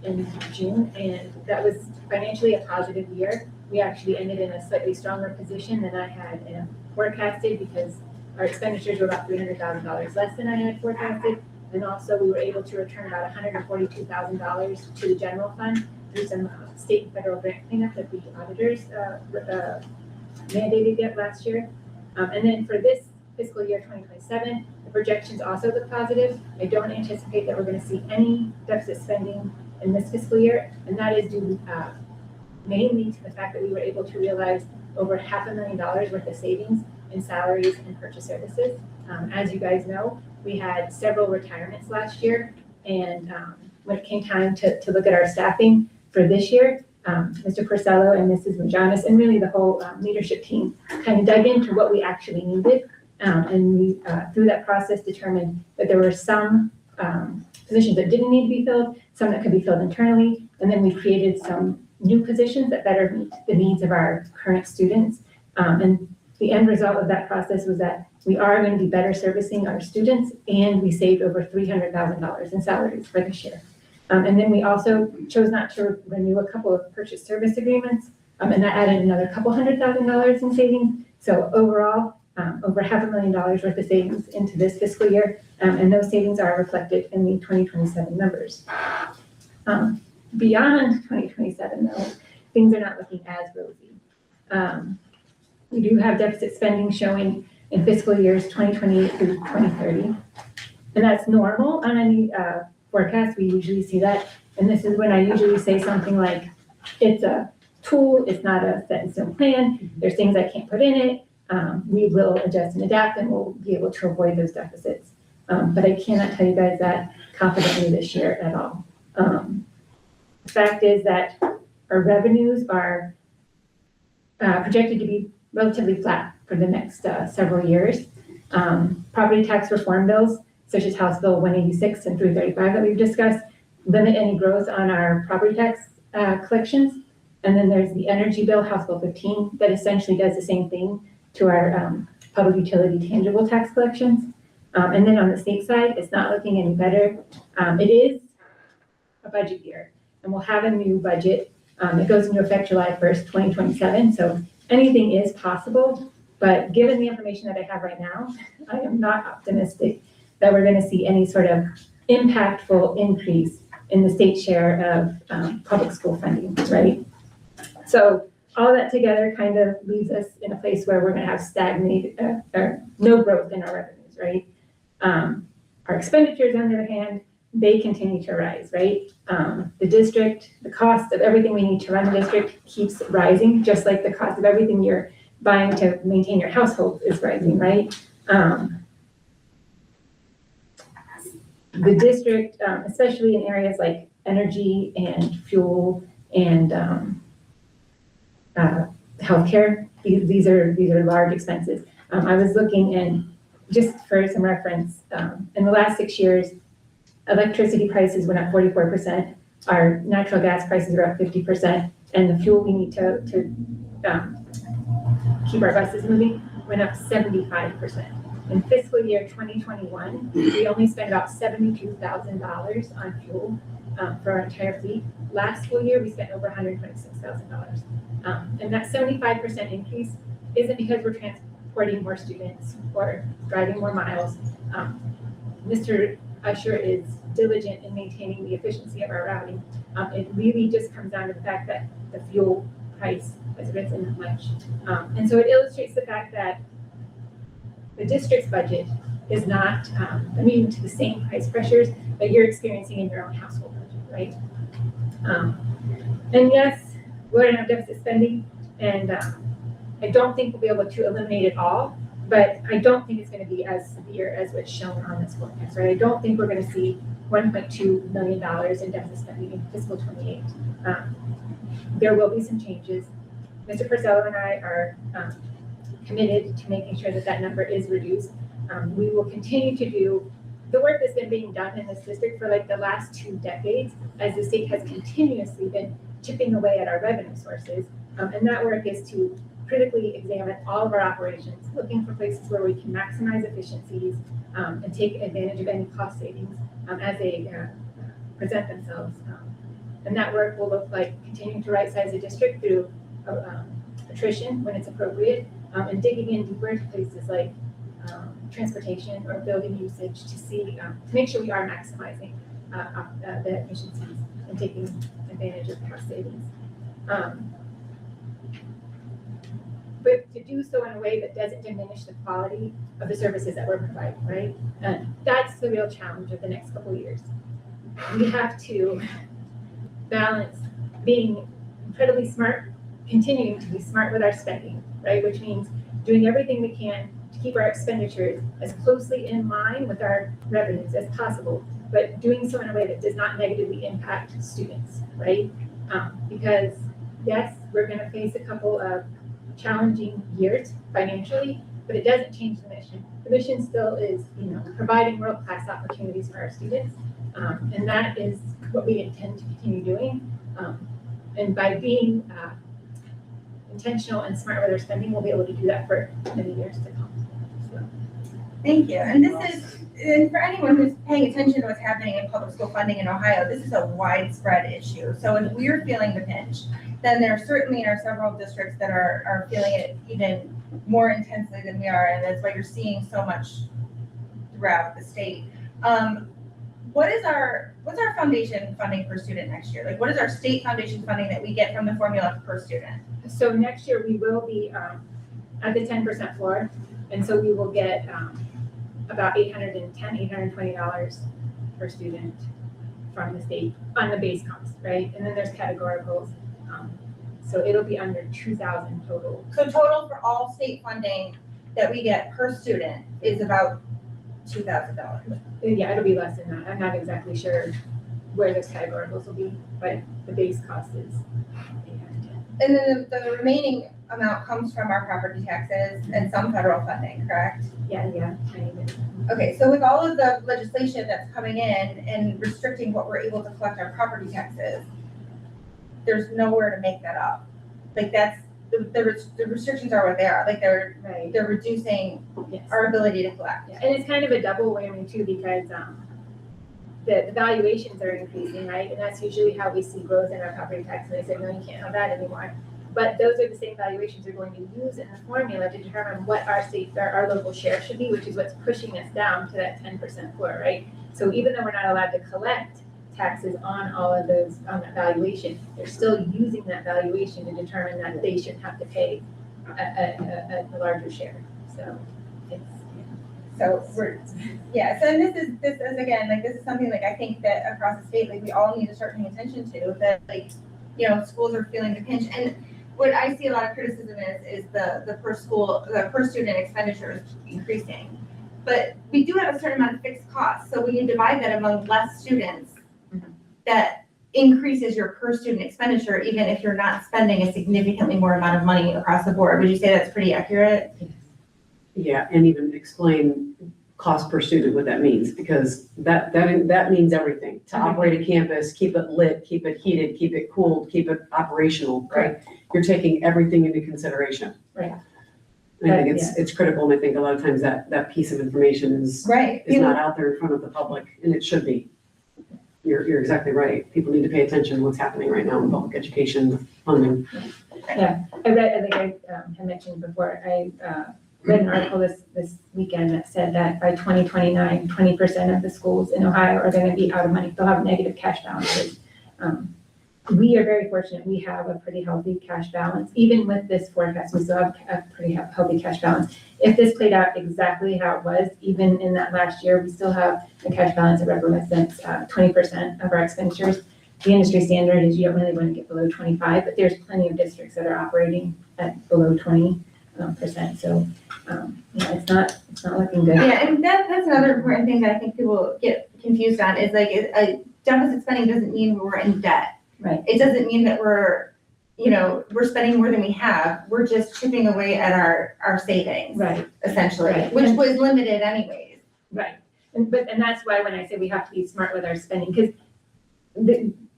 in June, and that was financially a positive year. We actually ended in a slightly stronger position than I had forecasted because our expenditures were about $300,000 less than I had forecasted. And also we were able to return about $142,000 to the general fund through some state and federal grant cleanup that the auditors mandated yet last year. And then for this fiscal year 2027, the projections also look positive. I don't anticipate that we're going to see any deficit spending in this fiscal year, and that is due mainly to the fact that we were able to realize over $500,000 worth of savings in salaries and purchase services. As you guys know, we had several retirements last year, and when it came time to look at our staffing for this year, Mr. Porcello and Mrs. Majanis, and really the whole leadership team kind of dug into what we actually needed. And we, through that process, determined that there were some positions that didn't need to be filled, some that could be filled internally, and then we created some new positions that better meet the needs of our current students. And the end result of that process was that we are going to be better servicing our students, and we saved over $300,000 in salaries for this year. And then we also chose not to renew a couple of purchase service agreements, and that added another couple $100,000 in savings. So overall, over $500,000 worth of savings into this fiscal year, and those savings are reflected in the 2027 numbers. Beyond 2027, though, things are not looking as rosy. We do have deficit spending showing in fiscal years 2028 through 2030, and that's normal on any forecast. We usually see that, and this is when I usually say something like, it's a tool, it's not a set in stone plan, there's things I can't put in it, we will adjust and adapt, and we'll be able to avoid those deficits. But I cannot tell you guys that confidently this year at all. The fact is that our revenues are projected to be relatively flat for the next several years. Property tax reform bills, such as House Bill 186 and 335 that we've discussed, limit any growth on our property tax collections. And then there's the energy bill, House Bill 15, that essentially does the same thing to our public utility tangible tax collections. And then on the state side, it's not looking any better. It is a budget year, and we'll have a new budget. It goes into effect July 1st, 2027. So anything is possible, but given the information that I have right now, I am not optimistic that we're going to see any sort of impactful increase in the state share of public school funding, right? So all that together kind of leaves us in a place where we're going to have stagnated or no growth in our revenues, right? Our expenditures, on the other hand, they continue to rise, right? The district, the cost of everything we need to run the district keeps rising, just like the cost of everything you're buying to maintain your household is rising, right? The district, especially in areas like energy and fuel and healthcare, these are large expenses. I was looking, and just for some reference, in the last 6 years, electricity prices went up 44%, our natural gas prices are up 50%, and the fuel we need to keep our buses moving went up 75%. In fiscal year 2021, we only spent about $72,000 on fuel for our entire fleet. Last school year, we spent over $126,000. And that 75% increase isn't because we're transporting more students or driving more miles. Mr. Usher is diligent in maintaining the efficiency of our routing, It really just comes down to the fact that the fuel price has risen that much. And so it illustrates the fact that the district's budget is not immune to the same price pressures that you're experiencing in your own household budget, right? And yes, we're going to have deficit spending, and I don't think we'll be able to eliminate it all, but I don't think it's going to be as severe as what's shown on this forecast, right? I don't think we're going to see $1.2 million in deficit spending in fiscal 28. There will be some changes. Mr. Purcello and I are committed to making sure that that number is reduced. We will continue to do the work that's been being done in this district for like the last 2 decades, as the state has continuously been chipping away at our revenue sources. And that work is to critically examine all of our operations, looking for places where we can maximize efficiencies and take advantage of any cost savings as they present themselves. And that work will look like continuing to right-size the district through attrition when it's appropriate, and digging in deeper into places like transportation or building usage to see, to make sure we are maximizing the efficiencies and taking advantage of cost savings. But to do so in a way that doesn't diminish the quality of the services that we're providing, right? And that's the real challenge of the next couple of years. We have to balance being incredibly smart, continuing to be smart with our spending, right? Which means doing everything we can to keep our expenditures as closely in line with our revenues as possible, but doing so in a way that does not negatively impact students, right? Because yes, we're going to face a couple of challenging years financially, but it doesn't change the mission. The mission still is, providing world-class opportunities for our students, and that is what we intend to continue doing. And by being intentional and smart with our spending, we'll be able to do that for many years to come. So. Thank you. And and for anyone who's paying attention to what's happening in public school funding in Ohio, this is a widespread issue. So if we're feeling the pinch, then there certainly are several districts that are feeling it even more intensely than we are, and that's why you're seeing so much throughout the state. What's our foundation funding per student next year? Like, what is our state foundation funding that we get from the formula per student? So next year we will be at the 10% floor, and so we will get about $820 per student from the state on the base cost, right? And then there's categoricals. So it'll be under 2,000 total. So total for all state funding that we get per student is about $2,000. Yeah, it'll be less than that. I'm not exactly sure where those categoricals will be, but the base cost is 810. And then the remaining amount comes from our property taxes and some federal funding, correct? Yeah. Okay, so with all of the legislation that's coming in and restricting what we're able to collect our property taxes, there's nowhere to make that up. Like that's, the restrictions are what they are. Like they're reducing our ability to collect. Yeah. And it's kind of a double whammy too, because the valuations are increasing, right? And that's usually how we see growth in our property tax. And they say, no, you can't have that anymore. But those are the same valuations we're going to use in the formula to determine what our local share should be, which is what's pushing us down to that 10% floor, right? So even though we're not allowed to collect taxes on all of those, on that valuation, they're still using that valuation to determine that they should have to pay a larger share. So it's, So this is again, like, this is something like I think that across the state, like we all need to start paying attention to, that like, schools are feeling the pinch. And what I see a lot of criticism is the per student expenditures increasing. But we do have a certain amount of fixed costs. So when you divide that among less students, that increases your per student expenditure, even if you're not spending a significantly more amount of money across the board. Would you say that's pretty accurate? Yeah, and even explain cost per student, what that means, because that means everything. To operate a campus, keep it lit, keep it heated, keep it cooled, keep it operational, right? You're taking everything into consideration. Right. And I think it's critical, and I think a lot of times that piece of information is not out there in front of the public, and it should be. You're exactly right. People need to pay attention to what's happening right now in public education funding. Yeah, I think I had mentioned before, I read an article this weekend that said that by 2029, 20% of the schools in Ohio are going to be out of money. They'll have negative cash balances. we are very fortunate. We have a pretty healthy cash balance. Even with this forecast, we still have a pretty healthy cash balance. If this played out exactly how it was, even in that last year, we still have a cash balance that represents 20% of our expenditures. The industry standard is you don't really want to get below 25, but there's plenty of districts that are operating at below 20%. So, it's not looking good. Yeah, and that's another important thing that I think people get confused on is like, a deficit spending doesn't mean we're in debt. Right. It doesn't mean that we're spending more than we have. We're just chipping away at our savings. Right. Essentially, Right. which was limited anyways. Right. And that's why when I say we have to be smart with our spending, because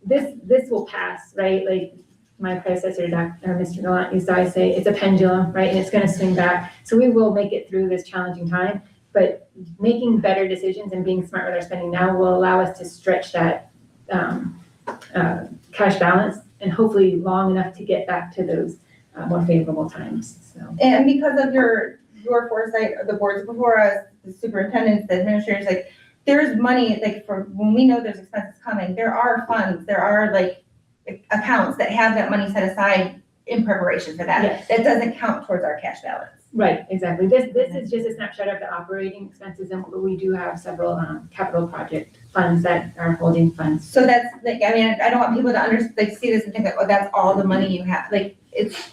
this will pass, right? Like my predecessor, Mr. Gallant, used to always say, it's a pendulum, right? And it's going to swing back. So we will make it through this challenging time, but making better decisions and being smart with our spending now will allow us to stretch that cash balance and hopefully long enough to get back to those more favorable times. So. And because of your foresight of the boards before us, the superintendents, the administrators, like there's money, like for when we know there's expenses coming, there are funds, there are like accounts that have that money set aside in preparation for that. Yes. That doesn't count towards our cash balance. Right, exactly. This is just a snapshot of the operating expenses, and we do have several capital project funds that are holding funds. So that's like, I mean, I don't want people to see this and think that, oh, that's all the money you have. Like it's,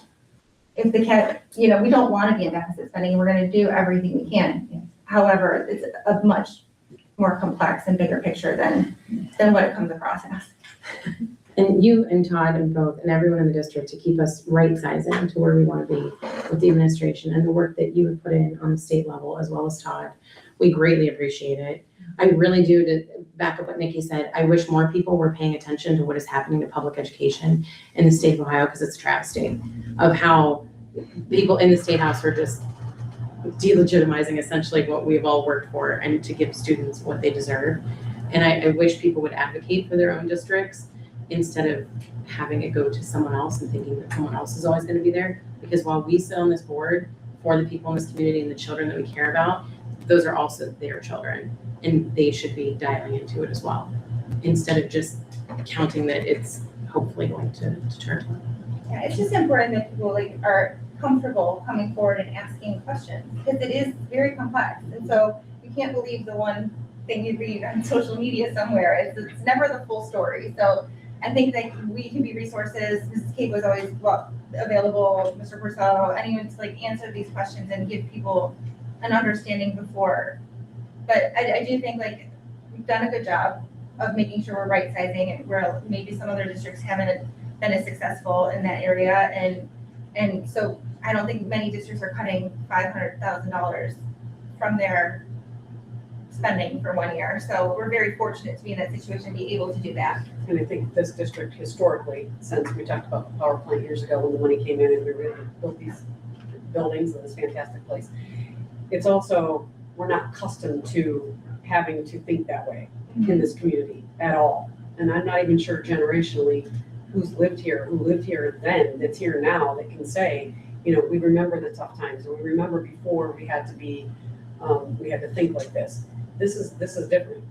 if the we don't want to be in deficit spending, we're going to do everything we can. Yes. However, it's a much more complex and bigger picture than what it comes across as. And you and Todd and both and everyone in the district to keep us right sizing to where we want to be with the administration and the work that you have put in on the state level as well as Todd. We greatly appreciate it. I really do, to back up what Nikki said, I wish more people were paying attention to what is happening to public education in the state of Ohio, because it's a travesty of how people in the State House are just delegitimizing essentially what we've all worked for and to give students what they deserve. And I wish people would advocate for their own districts instead of having it go to someone else and thinking that someone else is always going to be there. Because while we sit on this board for the people in this community and the children that we care about, those are also their children and they should be dialing into it as well, instead of just counting that it's hopefully going to turn. Yeah, it's just important that people are comfortable coming forward and asking questions because it is very complex. And so you can't believe the one thing you read on social media somewhere. It's never the full story. So I think that we can be resources. Mrs. Kate was always available, Mr. Purcell, anyone to answer these questions and give people an understanding before. But I do think we've done a good job of making sure we're right sizing and where maybe some other districts haven't been as successful in that area. And so I don't think many districts are cutting $500,000 from their spending for 1 year. So we're very fortunate to be in that situation and be able to do that. And I think this district historically, since we talked about the power plant years ago when the money came in and we really built these buildings in this fantastic place, it's also, we're not accustomed to having to think that way in this community at all. And I'm not even sure generationally who lived here then, that's here now, that can say, we remember the tough times, and we remember before we had to be, we had to think like this. This is different,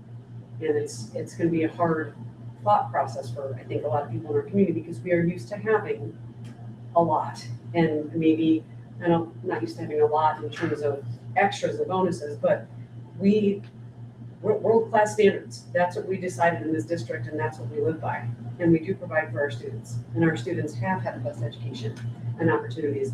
and it's going to be a hard thought process for, I think, a lot of people in our community, because we are used to having a lot, and maybe, I'm not used to having a lot in terms of extras or bonuses, but we're world-class standards. That's what we decided in this district, and that's what we live by. And we do provide for our students, and our students have had the best education and opportunities.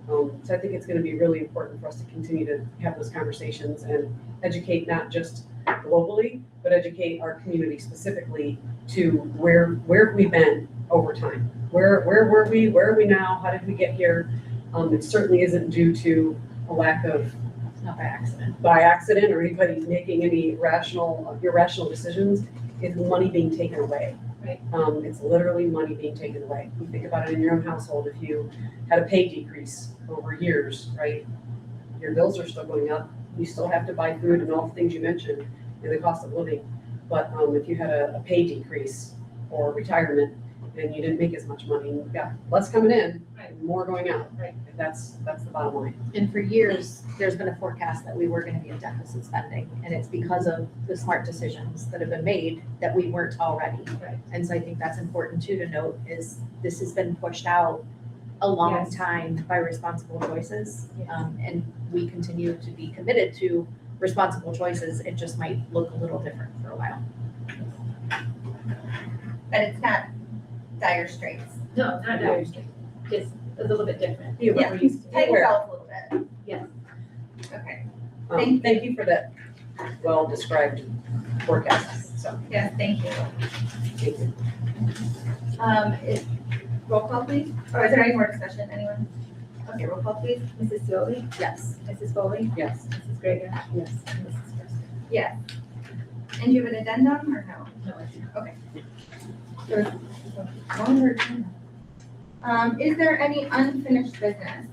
So I think it's going to be really important for us to continue to have those conversations and educate not just globally, but educate our community specifically to where have we been over time? Where were we? Where are we now? How did we get here? It certainly isn't due to a lack of, Not by accident or anybody making any irrational decisions. It's money being taken away. Right. It's literally money being taken away. You think about it in your own household. If you had a pay decrease over years, right? Your bills are still going up. You still have to buy food and all the things you mentioned in the cost of living. But if you had a pay decrease or retirement and you didn't make as much money and you got less coming in, Right. more going out. Right. That's the bottom line. And for years, there's been a forecast that we were gonna be in deficit spending, and it's because of the smart decisions that have been made that we weren't already. Right. And so I think that's important too to note, is this has been pushed out a long Yes. time by responsible choices. Yes. And we continue to be committed to responsible choices. It just might look a little different for a while. But it's not dire straits. No, not Dire Straits, just a little bit different. Be aware. Yeah, We're used to. tighten yourself a little bit. Yes. Okay, Thank you for that well-described forecast, so, yes, thank you. thank you. Roll call please, or is there any more discussion, anyone? Okay, roll call please. Mrs. Seoli? Yes. Mrs. Foley? Yes. Mrs. Grego? Yes. And Mrs. Preston? Yes. And do you have an addendum or no? No, I do not. Longer addendum. Is there any unfinished business?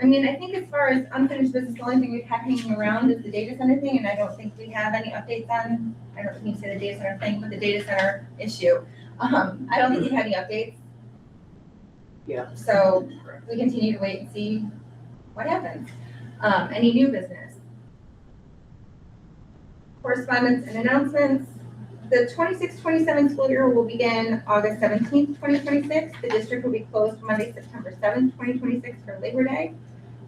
I mean, I think as far as unfinished business, the only thing we've had hanging around is the data center thing, and I don't think we have any updates on, I don't mean to say the data center thing, but the data center issue. I don't think we've had any updates. Yeah. So we continue to wait and see what happens. Any new business? Correspondence and announcements. The 26-27 school year will begin August 17th, 2026. The district will be closed Monday, September 7th, 2026 for Labor Day.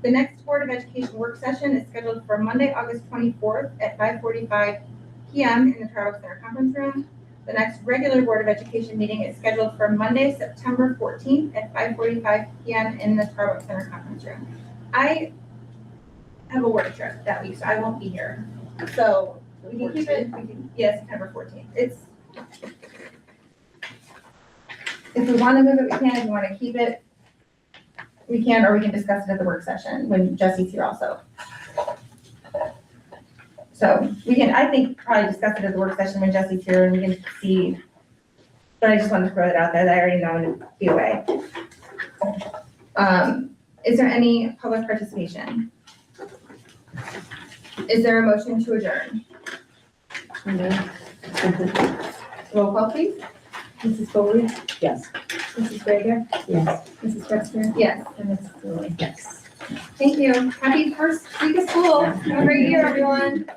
The next Board of Education work session is scheduled for Monday, August 24th at 5:45 PM in the Tryout Center Conference Room. The next regular Board of Education meeting is scheduled for Monday, September 14th at 5:45 PM in the Tryout Center Conference Room. I have a work trip that week, so I won't be here. So we can keep it, yes, September 14th. If we want to move it, we can. If we want to keep it, we can, or we can discuss it at the work session when Jesse's here also. So we can, I think, probably discuss it at the work session when Jesse's here and we can see. But I just wanted to throw that out there, that I already know I'm gonna be away. Is there any public participation? Is there a motion to adjourn? Roll call, please. Mrs. Foley? Yes. Mrs. Grego? Yes. Mrs. Preston? Yes, And Mrs. Seoli? Yes. thank you. Happy first week of school. Have a great year, everyone.